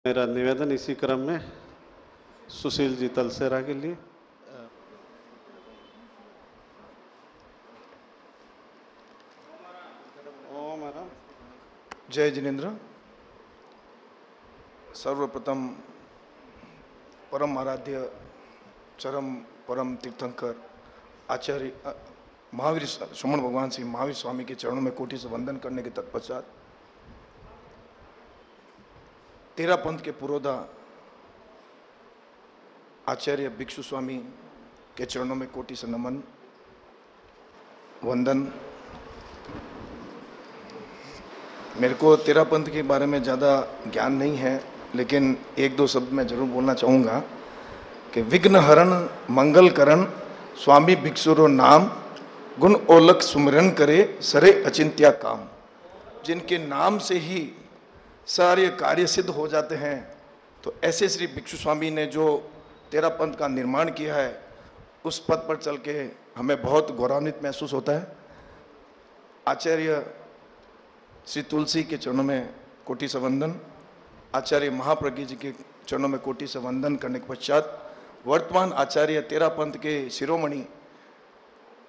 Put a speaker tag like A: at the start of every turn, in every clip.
A: मेरा निवेदन इसी क्रम में सुशील जी तलसेरा के लिए।
B: जय जिनेन्द्र। सर्वप्रथम परम आराध्य चरम परम तीर्थंकर आचार्य महावीर सुमन भगवान श्री महावीर स्वामी के चरणों में कोटि से वंदन करने के तत्पश्चात तेरा पंथ के पुरोधा आचार्य भिक्षु स्वामी के चरणों में कोटि से नमन वंदन। मेरे को तेरा पंथ के बारे में ज़्यादा ज्ञान नहीं है, लेकिन एक दो शब्द मैं जरूर बोलना चाहूँगा कि विघ्न हरण मंगल करण स्वामी भिक्षुरो नाम गुण ओलख सुमिरन करे सरे अचिंत्या काम। जिनके नाम से ही सारे कार्य सिद्ध हो जाते हैं, तो ऐसे श्री भिक्षु स्वामी ने जो तेरा पंथ का निर्माण किया है, उस पद पर चल के हमें बहुत गौरवान्वित महसूस होता है। आचार्य श्री तुलसी के चरणों में कोटि से वंदन, आचार्य महाप्रज्ञ जी के चरणों में कोटि से वंदन करने के पश्चात वर्तमान आचार्य तेरा पंथ के शिरोमणि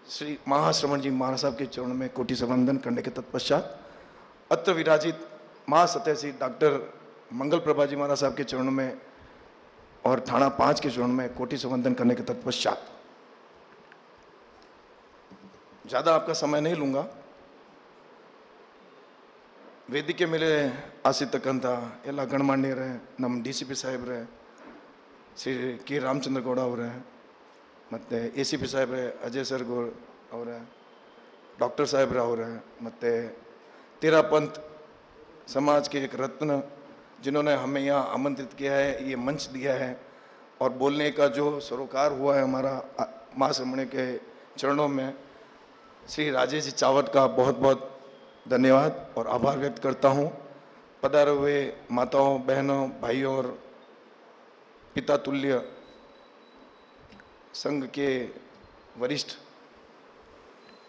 B: श्री महाश्रवण जी महाराज साहब के चरणों में कोटि से वंदन करने के तत्पश्चात अत्र विराजित महासत्य श्री डॉक्टर मंगल प्रभा जी महाराज साहब के चरणों में और थाना 5 के चरणों में कोटि से वंदन करने के तत्पश्चात ज़्यादा आपका समय नहीं लूँगा। ವೇದಿಕೆ ಮೇಲೆ ಆಸೀತಕ್ಕಂಥ ಎಲ್ಲ ಗಣ್ಯಮಾನ್ಯರೇ, ನಮ್ಮ DCP ಸಾಹೇಬ್ರೆ, ಶ್ರೀ ಕೆ ರಾಮಚಂದ್ರ ಗೌಡ ಅವರೇ, ಮತ್ತು ACP ಸಾಹೇಬ್ರೆ ಅಜಯ್ ಸರ್ ಗೌಡ ಅವರೇ, डॉक्टर साहब ಅವರೇ, ಮತ್ತು तेरा पंथ समाज के एक रत्न जिन्होंने हमें यहाँ आमंत्रित किया है, ये मंच दिया है और बोलने का जो सरोकार हुआ है हमारा महाश्रमण के चरणों में, श्री राजेश जी चावट का बहुत बहुत धन्यवाद और आभार व्यक्त करता हूँ। पधारे हुए माताओं बहनों भाइयों और पिता तुल्य संघ के वरिष्ठ,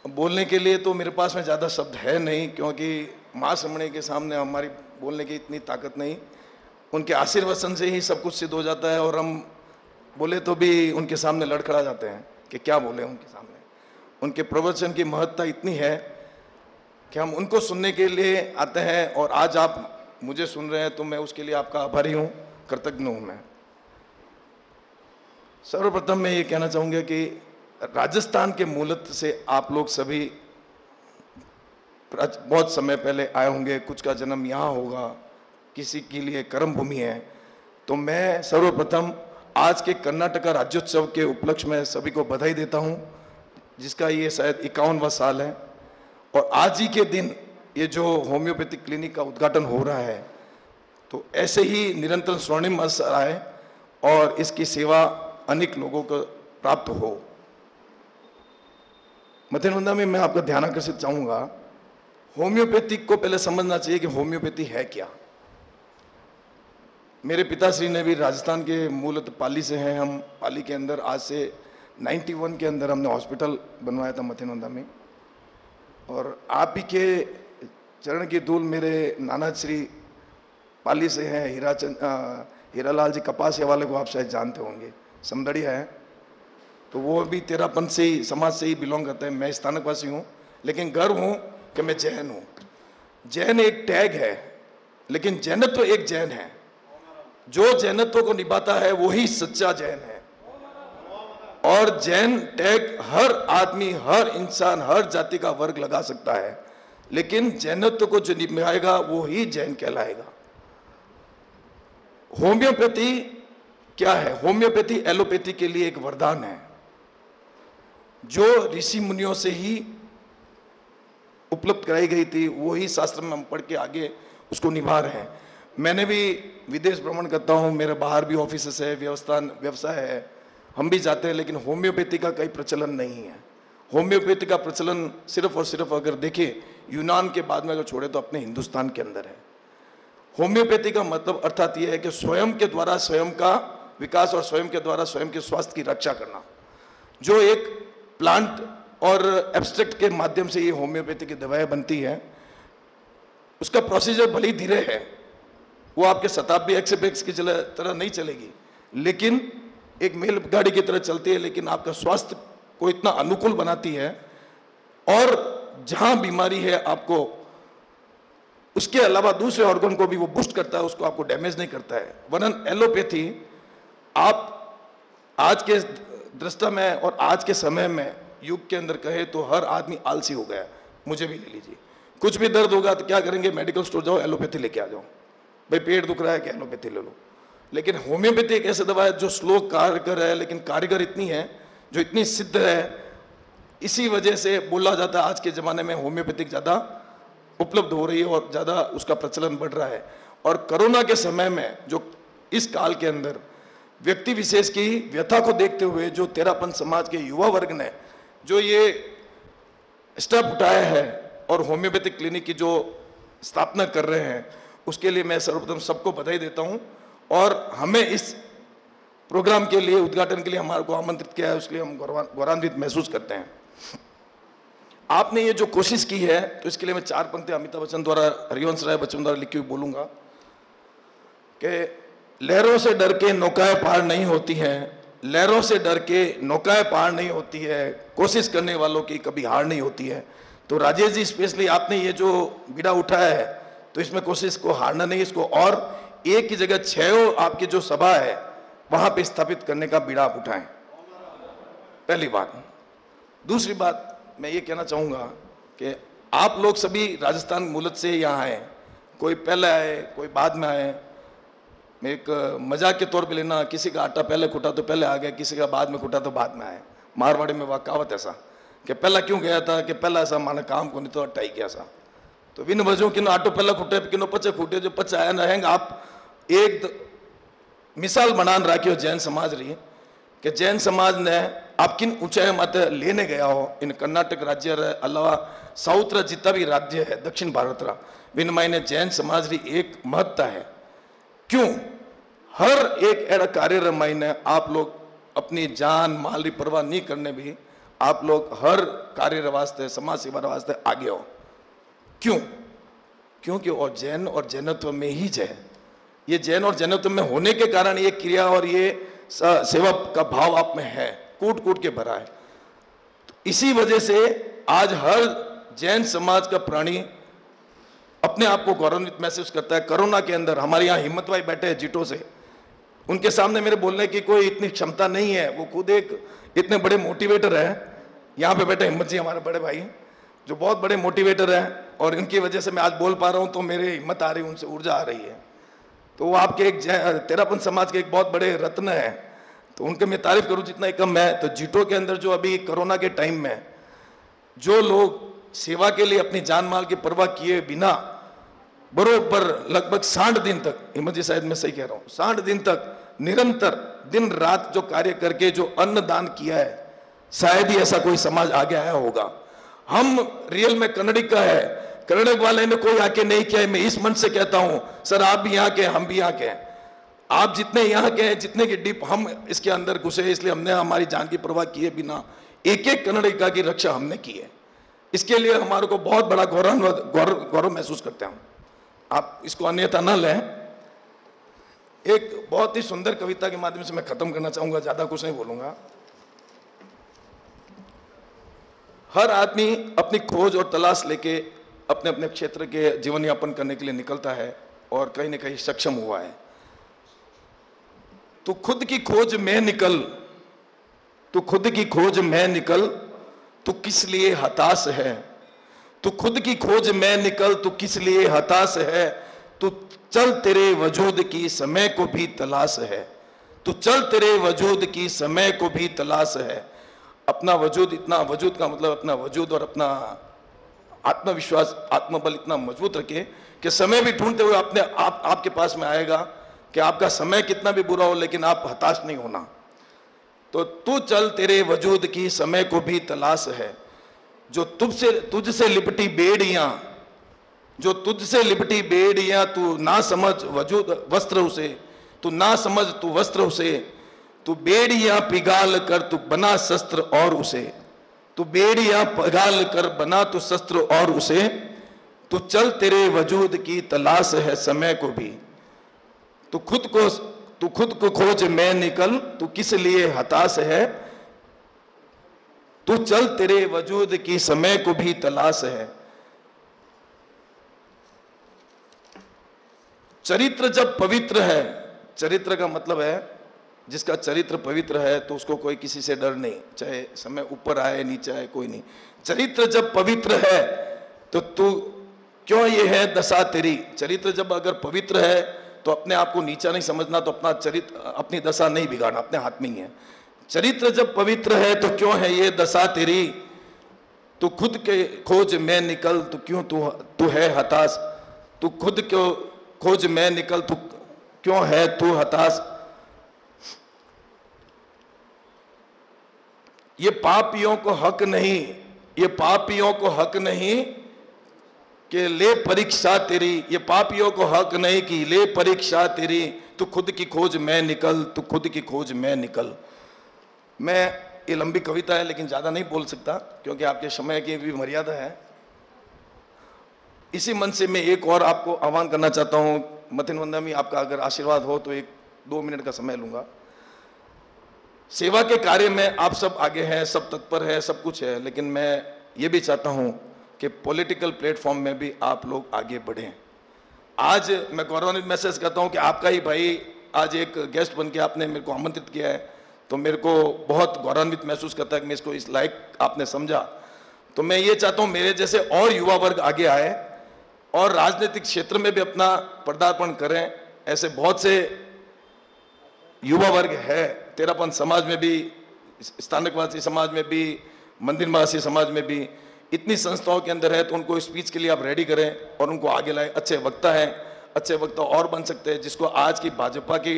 B: बोलने के लिए तो मेरे पास में ज़्यादा शब्द है नहीं, क्योंकि महाश्रमण के सामने हमारी बोलने की इतनी ताकत नहीं। उनके आशीर्वचन से ही सब कुछ सिद्ध हो जाता है और हम बोले तो भी उनके सामने लड़खड़ा जाते हैं कि क्या बोले उनके सामने। उनके प्रवचन की महत्ता इतनी है कि हम उनको सुनने के लिए आते हैं, और आज आप मुझे सुन रहे हैं तो मैं उसके लिए आपका आभारी हूँ, कृतज्ञ हूँ मैं। सर्वप्रथम मैं ये कहना चाहूँगा कि राजस्थान के मूलत से आप लोग सभी बहुत समय पहले आए होंगे, कुछ का जन्म यहाँ होगा, किसी के लिए कर्म भूमि है। तो मैं सर्वप्रथम आज के कर्नाटका राज्योत्सव के उपलक्ष्य में सभी को बधाई देता हूँ, जिसका ये शायद 51वां साल है। और आज ही के दिन ये जो होम्योपैथिक क्लिनिक का उद्घाटन हो रहा है, तो ऐसे ही निरंतर स्वर्णिम अवसर आए और इसकी सेवा अनेक लोगों को प्राप्त हो। मध्यनंदा में मैं आपका ध्यान आकर्षित चाहूँगा, होम्योपैथिक को पहले समझना चाहिए कि होम्योपैथी है क्या। मेरे पिताश्री ने भी राजस्थान के मूलतः पाली से हैं। हम पाली के अंदर आज से 91 के अंदर हमने हॉस्पिटल बनवाया था मध्यनंदा में, और आप ही के चरण की धूल मेरे नाना श्री पाली से हैं, हीरालाल जी कपासिया वाले को आप शायद जानते होंगे, समदड़िया है, तो वो भी तेरा पंथ से ही समाज से ही बिलोंग करते हैं। मैं स्थानकवासी हूँ, लेकिन गर्व हूँ कि मैं जैन हूँ। जैन एक टैग है, लेकिन जैनत्व एक जैन है। जो जैनत्व को निभाता है वही सच्चा जैन है। और जैन टैग हर आदमी, हर इंसान, हर जाति का वर्ग लगा सकता है, लेकिन जैनत्व को जो निभाएगा वो ही जैन कहलाएगा। होम्योपैथी क्या है? होम्योपैथी एलोपैथी के लिए एक वरदान है, जो ऋषि मुनियों से ही उपलब्ध कराई गई थी, वो ही शास्त्र में हम पढ़ के आगे उसको निभा रहे हैं। मैंने भी विदेश भ्रमण करता हूँ, मेरे बाहर भी ऑफिस है, व्यवसाय है, हम भी जाते हैं, लेकिन होम्योपैथी का कई प्रचलन नहीं है। होम्योपैथी का प्रचलन सिर्फ और सिर्फ अगर देखिए यूनान के बाद में अगर छोड़े तो अपने हिंदुस्तान के अंदर है। होम्योपैथी का मतलब अर्थात यह है कि स्वयं के द्वारा स्वयं का विकास और स्वयं के द्वारा स्वयं के स्वास्थ्य की रक्षा करना। जो एक प्लांट और एब्स्ट्रैक्ट के माध्यम से ये होम्योपैथी की दवाएं बनती है, उसका प्रोसीजर भले ही धीरे है, वो आपके शताब्दी एक्सप्रेस की तरह नहीं चलेगी, लेकिन एक मेल गाड़ी की तरह चलती है, लेकिन आपका स्वास्थ्य को इतना अनुकूल बनाती है और जहां बीमारी है आपको उसके अलावा दूसरे ऑर्गन को भी वो बूस्ट करता है, उसको आपको डैमेज नहीं करता है। वरन एलोपैथी आप आज के दृष्टा में और आज के समय में युग के अंदर कहे तो हर आदमी आलसी हो गया। मुझे भी ले लीजिए, कुछ भी दर्द होगा तो क्या करेंगे, मेडिकल स्टोर जाओ, एलोपैथी लेके आ जाओ, भाई पेट दुख रहा है क्या, एलोपैथी ले लो। लेकिन होम्योपैथी एक ऐसी दवा है जो स्लो कारगर है, लेकिन कारीगर इतनी है, जो इतनी सिद्ध है, इसी वजह से बोला जाता है आज के ज़माने में होम्योपैथिक ज़्यादा उपलब्ध हो रही है और ज़्यादा उसका प्रचलन बढ़ रहा है। और कोरोना के समय में जो इस काल के अंदर व्यक्ति विशेष की व्यथा को देखते हुए जो तेरापंथ समाज के युवा वर्ग ने जो ये स्टेप उठाया है और होम्योपैथिक क्लिनिक की जो स्थापना कर रहे हैं, उसके लिए मैं सर्वप्रथम सबको बधाई देता हूं। और हमें इस प्रोग्राम के लिए, उद्घाटन के लिए हमारे को आमंत्रित किया है, उसके लिए हम गौरवान्वित महसूस करते हैं। आपने ये जो कोशिश की है, तो इसके लिए मैं 4 पंक्ति अमिताभ बच्चन द्वारा, हरिवंश राय बच्चन द्वारा लिखी हुई बोलूंगा कि लहरों से डर के नौकाएं पार नहीं होती हैं, लहरों से डर के नौकाएं पार नहीं होती है, कोशिश करने वालों की कभी हार नहीं होती है। तो राजेश जी, स्पेशली आपने ये जो बीड़ा उठाया है, तो इसमें कोशिश को हारना नहीं, इसको और एक की जगह 6 आपकी जो सभा है वहां पे स्थापित करने का बीड़ा आप उठाएं, पहली बात। दूसरी बात मैं ये कहना चाहूंगा कि आप लोग सभी राजस्थान मूलत से यहाँ आए, कोई पहले आए, कोई बाद में आए। मैं एक मजाक के तौर पे लेना, किसी का आटा पहले कुटा तो पहले आ गया, किसी का बाद में कुटा तो बाद में आए। मारवाड़ी में वह कहावत ऐसा कि पहला क्यों गया था, कि पहला ऐसा माना काम को नहीं तो अट्टाई गया सा। तो बिन वजह किनो आटो पहला खुटे किनो पचे खुटे, जो पचे आया ना हैंग। आप एक मिसाल बनान राखियो जैन समाज रही कि जैन समाज ने आप किन ऊंचाई माते लेने गया हो, इन कर्नाटक राज्य रे अलावा साउथ रा जितना भी राज्य है दक्षिण भारत रा, बिन मायने जैन समाज री एक महत्ता है। क्यों? हर एक ऐसा कार्य रे मायने आप लोग अपनी जान माल की परवाह नहीं करने भी आप लोग हर कार्य वास्ते, समाज सेवा वास्ते आगे हो। क्यों? क्योंकि और जैन और जैनत्व में ही है। ये जैन और जैनत्व में होने के कारण ये क्रिया और ये सेवा का भाव आप में है, कूट कूट के भरा है। तो इसी वजह से आज हर जैन समाज का प्राणी अपने आप को गौरवान्वित महसूस करता है। कोरोना के अंदर हमारे यहाँ हिम्मत भाई बैठे हैं जीटो से, उनके सामने मेरे बोलने की कोई इतनी क्षमता नहीं है, वो खुद एक इतने बड़े मोटिवेटर है। यहाँ पे बैठे हिम्मत जी हमारे बड़े भाई, जो बहुत बड़े मोटिवेटर हैं, और इनकी वजह से मैं आज बोल पा रहा हूँ, तो मेरी हिम्मत आ रही है, उनसे ऊर्जा आ रही है। तो वो आपके एक तेरापंथ समाज के एक बहुत बड़े रत्न है, तो उनके मैं तारीफ करूँ जितना ही कम है। तो जीटो के अंदर जो अभी कोरोना के टाइम में जो लोग सेवा के लिए अपनी जान माल की परवाह किए बिना बरोबर लगभग 60 दिन तक, हिम्मत जी शायद मैं सही कह रहा हूँ, 60 दिन तक निरंतर दिन रात जो कार्य करके जो अन्न दान किया है, शायद ही ऐसा कोई समाज आगे आया होगा। हम रियल में कन्नडिग का है, कन्नडिग वाले ने कोई आके नहीं किया है। मैं इस मन से कहता हूं सर, आप भी यहाँ के, हम भी यहाँ के हैं। आप जितने यहाँ के हैं, जितने की डीप हम इसके अंदर घुसे, इसलिए हमने हमारी जान की परवाह किए बिना एक एक कन्नडिगा की रक्षा हमने की है। इसके लिए हमारे को बहुत बड़ा गौरव महसूस करते हैं। आप इसको अन्यथा न लें। एक बहुत ही सुंदर कविता के माध्यम से मैं खत्म करना चाहूंगा, ज्यादा कुछ नहीं बोलूंगा। हर आदमी अपनी खोज और तलाश लेके अपने अपने क्षेत्र के जीवन यापन करने के लिए निकलता है और कहीं ना कहीं सक्षम हुआ है। तो खुद की खोज में निकल, तो खुद की खोज में निकल, तो किस लिए हताश है। तो खुद की खोज में निकल, तो किस लिए हताश है। तो चल तेरे वजूद की समय को भी तलाश है। तो चल तेरे वजूद की समय को भी तलाश है। अपना वजूद, इतना वजूद का मतलब अपना वजूद और अपना आत्मविश्वास, आत्मबल इतना मजबूत रखे कि समय भी ढूंढते हुए अपने आपके पास में आएगा कि आपका समय कितना भी बुरा हो, लेकिन आप हताश नहीं होना। तो तू चल तेरे वजूद की समय को भी तलाश है। जो तुझसे लिपटी बेड़ियां, जो तुझसे लिपटी बेड़ियां, तू ना समझ वजूद वस्त्र उसे, तू ना समझ तू वस्त्र उसे। तू बेड़ियां पिघाल कर तू बना शस्त्र और उसे। तू बेड़ियां पिघाल कर बना तू शस्त्र और उसे। तू चल तेरे वजूद की तलाश है समय को भी। तू खुद को खोज मैं निकल, तू किस लिए हताश है, तू चल तेरे वजूद की समय को भी तलाश है। चरित्र जब पवित्र है, चरित्र का मतलब है जिसका चरित्र पवित्र है तो उसको कोई किसी से डर नहीं, चाहे समय ऊपर आए नीचे आए कोई नहीं। चरित्र जब पवित्र है तो तू क्यों ये है दशा तेरी। चरित्र जब अगर पवित्र है तो अपने आप को नीचा नहीं समझना, तो अपना चरित्र अपनी दशा नहीं बिगाड़ना, अपने हाथ में ही है। चरित्र जब पवित्र है तो क्यों है ये दशा तेरी, तू खुद के खोज मैं निकल, तू क्यों तू है हताश, तू खुद क्यों खोज मैं निकल, तू क्यों है तू हताश। ये पापियों को हक नहीं, ये पापियों को हक नहीं कि ले परीक्षा तेरी, ये पापियों को हक नहीं कि ले परीक्षा तेरी, तू खुद की खोज मैं निकल, तू खुद की खोज मैं निकल। मैं ये लंबी कविता है लेकिन ज़्यादा नहीं बोल सकता क्योंकि आपके समय की भी मर्यादा है। इसी मन से मैं एक और आपको आह्वान करना चाहता हूँ। मथिन वंदमी, आपका अगर आशीर्वाद हो तो 1-2 मिनट का समय लूँगा। सेवा के कार्य में आप सब आगे हैं, सब तत्पर है, सब कुछ है, लेकिन मैं ये भी चाहता हूँ कि पॉलिटिकल प्लेटफॉर्म में भी आप लोग आगे बढ़ें। आज मैं गौरवान्वित मैसेज करता हूँ कि आपका ही भाई आज एक गेस्ट बन के आपने मेरे को आमंत्रित किया है, तो मेरे को बहुत गौरवान्वित महसूस करता है कि मैं इसको इस लायक आपने समझा। तो मैं ये चाहता हूँ मेरे जैसे और युवा वर्ग आगे आए और राजनीतिक क्षेत्र में भी अपना पदार्पण करें। ऐसे बहुत से युवा वर्ग है, तेरापंथ समाज में भी, स्थानकवासी समाज में भी, मंदिरवासी समाज में भी, इतनी संस्थाओं के अंदर है, तो उनको स्पीच के लिए आप रेडी करें और उनको आगे लाएं। अच्छे वक्ता हैं, अच्छे वक्ता और बन सकते हैं, जिसको आज की भाजपा की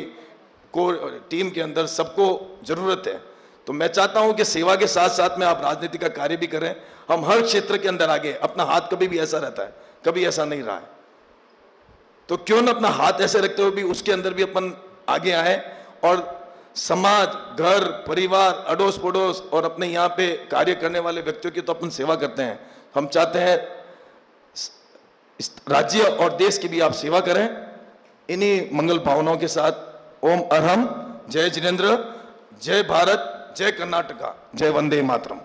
B: को टीम के अंदर सबको जरूरत है। तो मैं चाहता हूं कि सेवा के साथ साथ में आप राजनीति का कार्य भी करें। हम हर क्षेत्र के अंदर आगे, अपना हाथ कभी भी ऐसा रहता है, कभी ऐसा नहीं रहा है, तो क्यों ना अपना हाथ ऐसे रखते हुए भी उसके अंदर भी अपन आगे आए और समाज, घर, परिवार, अड़ोस पड़ोस और अपने यहाँ पे कार्य करने वाले व्यक्तियों की तो अपन सेवा करते हैं। हम चाहते हैं इस राज्य और देश की भी आप सेवा करें। इन्हीं मंगल भावनाओं के साथ ओम अरहम, जय जिनेंद्र, जय भारत, जय कर्नाटका, जय वंदे मातरम।